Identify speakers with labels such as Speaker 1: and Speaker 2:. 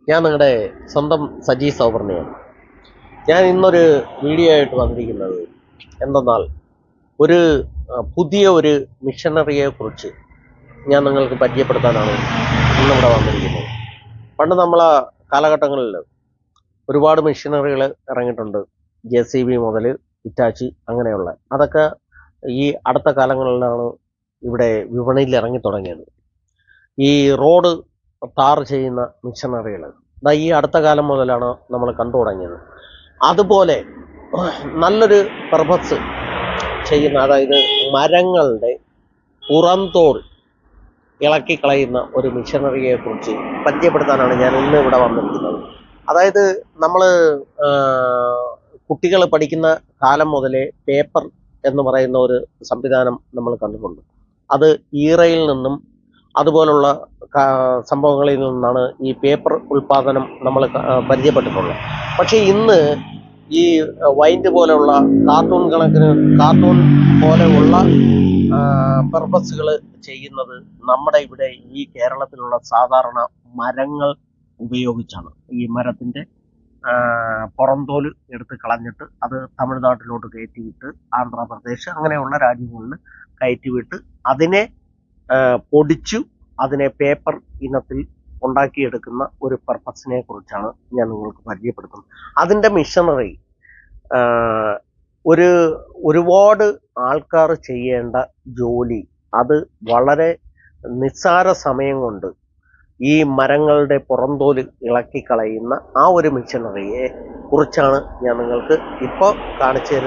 Speaker 1: ഞാൻ നിങ്ങളുടെ സ്വന്തം സജി സൗവർണയാണ്. ഞാൻ ഇന്നൊരു വീഡിയോ ആയിട്ട് വന്നിരിക്കുന്നത് എന്തെന്നാൽ ഒരു പുതിയ ഒരു മിഷനറിയെ കുറിച്ച് ഞാൻ നിങ്ങൾക്ക് പരിചയപ്പെടുത്താനാണ് ഇന്നിവിടെ വന്നിരിക്കുന്നത്. പണ്ട് നമ്മളെ കാലഘട്ടങ്ങളിൽ ഒരുപാട് മിഷനറികൾ ഇറങ്ങിയിട്ടുണ്ട്. JCB മുതൽ ഇറ്റാച്ചി അങ്ങനെയുള്ള അതൊക്കെ ഈ അടുത്ത കാലങ്ങളിലാണ് ഇവിടെ വിപണിയിൽ ഇറങ്ങി തുടങ്ങിയത്. ഈ റോഡ് ടാർ ചെയ്യുന്ന മിഷനറികൾ ഈ അടുത്ത കാലം മുതലാണ് നമ്മൾ കണ്ടു തുടങ്ങിയത്. അതുപോലെ നല്ലൊരു പർപ്പസ് ചെയ്യുന്ന, അതായത് മരങ്ങളുടെ പുറംതോൽ ഇളക്കിക്കളയുന്ന ഒരു മിഷനറിയെ കുറിച്ച് പരിചയപ്പെടുത്താനാണ് ഞാൻ ഇന്ന് ഇവിടെ വന്നിരിക്കുന്നത്. അതായത് നമ്മൾ കുട്ടികൾ പഠിക്കുന്ന കാലം മുതലേ പേപ്പർ എന്ന് പറയുന്ന ഒരു സംവിധാനം നമ്മൾ കണ്ടിട്ടുണ്ട്. അത് ഈറയിൽ നിന്നും അതുപോലുള്ള സംഭവങ്ങളിൽ നിന്നാണ് ഈ പേപ്പർ ഉൽപാദനം നമ്മൾ പരിചയപ്പെട്ടിട്ടുള്ളത്. പക്ഷേ ഇന്ന് ഈ വൈൻഡ് പോലെയുള്ള കാർട്ടൂൺ പോലെയുള്ള പർപ്പസുകൾ ചെയ്യുന്നത് നമ്മുടെ ഇവിടെ ഈ കേരളത്തിലുള്ള സാധാരണ മരങ്ങൾ ഉപയോഗിച്ചാണ്. ഈ മരത്തിൻ്റെ പുറംതോല് എടുത്ത് കളഞ്ഞിട്ട് അത് തമിഴ്നാട്ടിലോട്ട് കയറ്റിവിട്ട്, ആന്ധ്രാപ്രദേശ് അങ്ങനെയുള്ള രാജ്യങ്ങളിൽ കയറ്റിവിട്ട് അതിനെ പൊടിച്ചു അതിനെ പേപ്പർ ഇനത്തിൽ ഉണ്ടാക്കിയെടുക്കുന്ന ഒരു പർപ്പസിനെ കുറിച്ചാണ് ഞാൻ നിങ്ങൾക്ക് പരിചയപ്പെടുത്തുന്നത്. അതിൻ്റെ മിഷനറി ഒരുപാട് ആൾക്കാർ ചെയ്യേണ്ട ജോലി, അത് വളരെ നിസ്സാര സമയം കൊണ്ട് ഈ മരങ്ങളുടെ പുറംതോല് ഇളക്കിക്കളയുന്ന ആ ഒരു മിഷനറിയെ കുറിച്ചാണ് ഞാൻ നിങ്ങൾക്ക് ഇപ്പോൾ കാണിച്ചു തരുന്നത്.